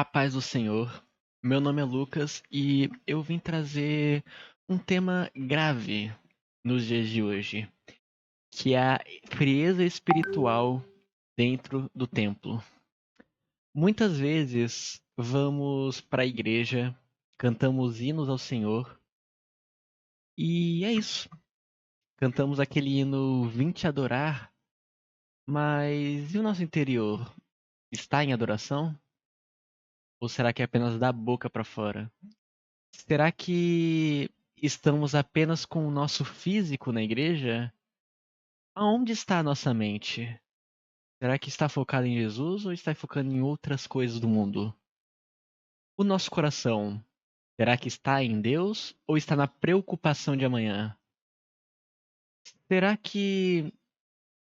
A paz do Senhor. Meu nome é Lucas e eu vim trazer um tema grave nos dias de hoje, que é a frieza espiritual dentro do templo. Muitas vezes vamos para a igreja, cantamos hinos ao Senhor e é isso. Cantamos aquele hino Vim te adorar, mas e o nosso interior? Está em adoração? Ou será que é apenas da boca para fora? Será que estamos apenas com o nosso físico na igreja? Aonde está a nossa mente? Será que está focada em Jesus ou está focando em outras coisas do mundo? O nosso coração, será que está em Deus ou está na preocupação de amanhã? Será que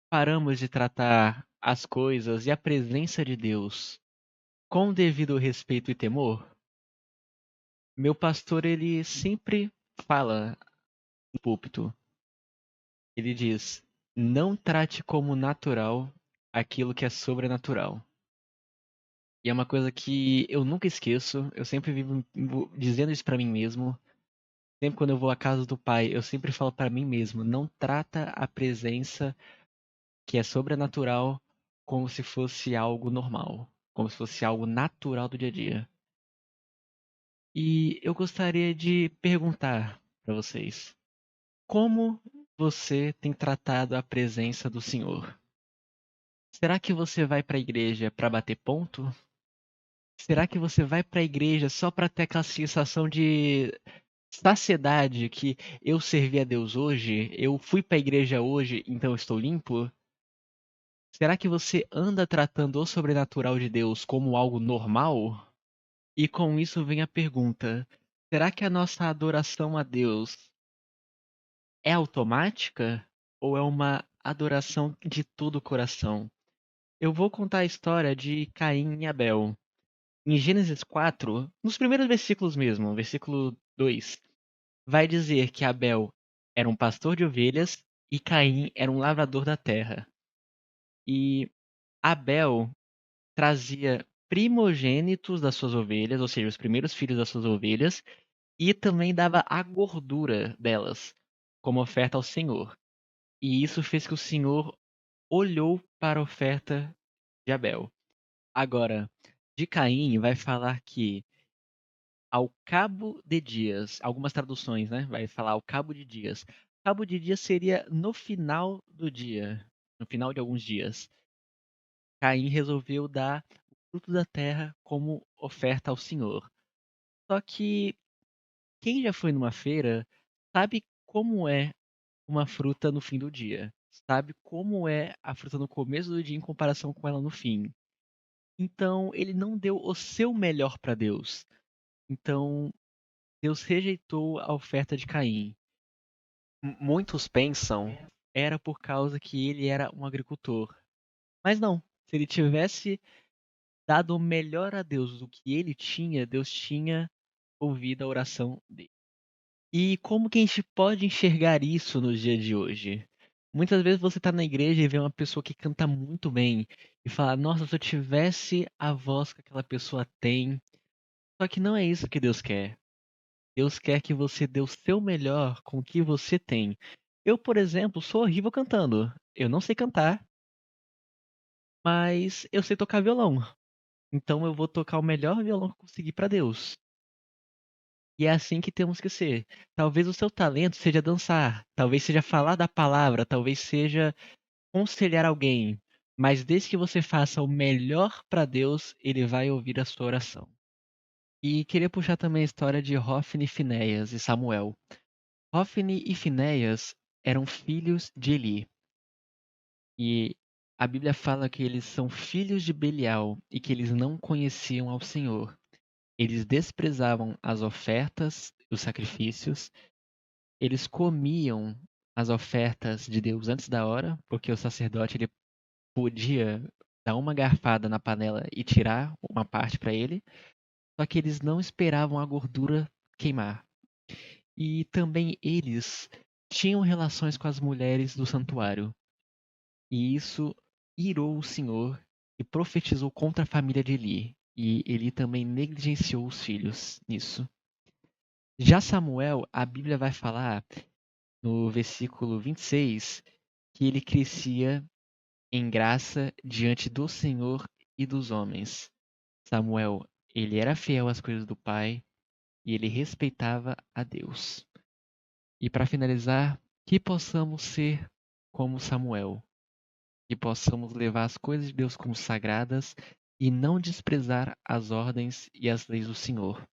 paramos de tratar as coisas e a presença de Deus com o devido respeito e temor? Meu pastor, ele sempre fala no púlpito. Ele diz: não trate como natural aquilo que é sobrenatural. E é uma coisa que eu nunca esqueço, eu sempre vivo dizendo isso pra mim mesmo. Sempre quando eu vou à casa do pai, eu sempre falo pra mim mesmo: não trata a presença que é sobrenatural como se fosse algo normal, como se fosse algo natural do dia a dia. E eu gostaria de perguntar pra vocês: como você tem tratado a presença do Senhor? Será que você vai para a igreja para bater ponto? Será que você vai para a igreja só para ter aquela sensação de saciedade que eu servi a Deus hoje, eu fui para a igreja hoje, então eu estou limpo? Será que você anda tratando o sobrenatural de Deus como algo normal? E com isso vem a pergunta: será que a nossa adoração a Deus é automática ou é uma adoração de todo o coração? Eu vou contar a história de Caim e Abel. Em Gênesis 4, nos primeiros versículos mesmo, versículo 2, vai dizer que Abel era um pastor de ovelhas e Caim era um lavrador da terra. E Abel trazia primogênitos das suas ovelhas, ou seja, os primeiros filhos das suas ovelhas, e também dava a gordura delas como oferta ao Senhor. E isso fez que o Senhor olhou para a oferta de Abel. Agora, de Caim vai falar que ao cabo de dias, algumas traduções, né, vai falar ao cabo de dias. Cabo de dias seria no final do dia, no final de alguns dias. Caim resolveu dar o fruto da terra como oferta ao Senhor. Só que quem já foi numa feira sabe como é uma fruta no fim do dia. Sabe como é a fruta no começo do dia em comparação com ela no fim. Então, ele não deu o seu melhor para Deus. Então, Deus rejeitou a oferta de Caim. Muitos pensam era por causa que ele era um agricultor. Mas não. Se ele tivesse dado o melhor a Deus do que ele tinha, Deus tinha ouvido a oração dele. E como que a gente pode enxergar isso nos dias de hoje? Muitas vezes você está na igreja e vê uma pessoa que canta muito bem e fala: nossa, se eu tivesse a voz que aquela pessoa tem. Só que não é isso que Deus quer. Deus quer que você dê o seu melhor com o que você tem. Eu, por exemplo, sou horrível cantando. Eu não sei cantar, mas eu sei tocar violão. Então eu vou tocar o melhor violão que eu conseguir para Deus. E é assim que temos que ser. Talvez o seu talento seja dançar, talvez seja falar da palavra, talvez seja aconselhar alguém. Mas desde que você faça o melhor para Deus, Ele vai ouvir a sua oração. E queria puxar também a história de Hófni, Finéias e Samuel. Hófni e Finéias eram filhos de Eli. E a Bíblia fala que eles são filhos de Belial e que eles não conheciam ao Senhor. Eles desprezavam as ofertas, os sacrifícios, eles comiam as ofertas de Deus antes da hora, porque o sacerdote ele podia dar uma garfada na panela e tirar uma parte para ele, só que eles não esperavam a gordura queimar. E também eles tinham relações com as mulheres do santuário. E isso irou o Senhor e profetizou contra a família de Eli. e ele também negligenciou os filhos nisso. Já Samuel, a Bíblia vai falar no versículo 26 que ele crescia em graça diante do Senhor e dos homens. Samuel, ele era fiel às coisas do pai e ele respeitava a Deus. E para finalizar, que possamos ser como Samuel, que possamos levar as coisas de Deus como sagradas e não desprezar as ordens e as leis do Senhor.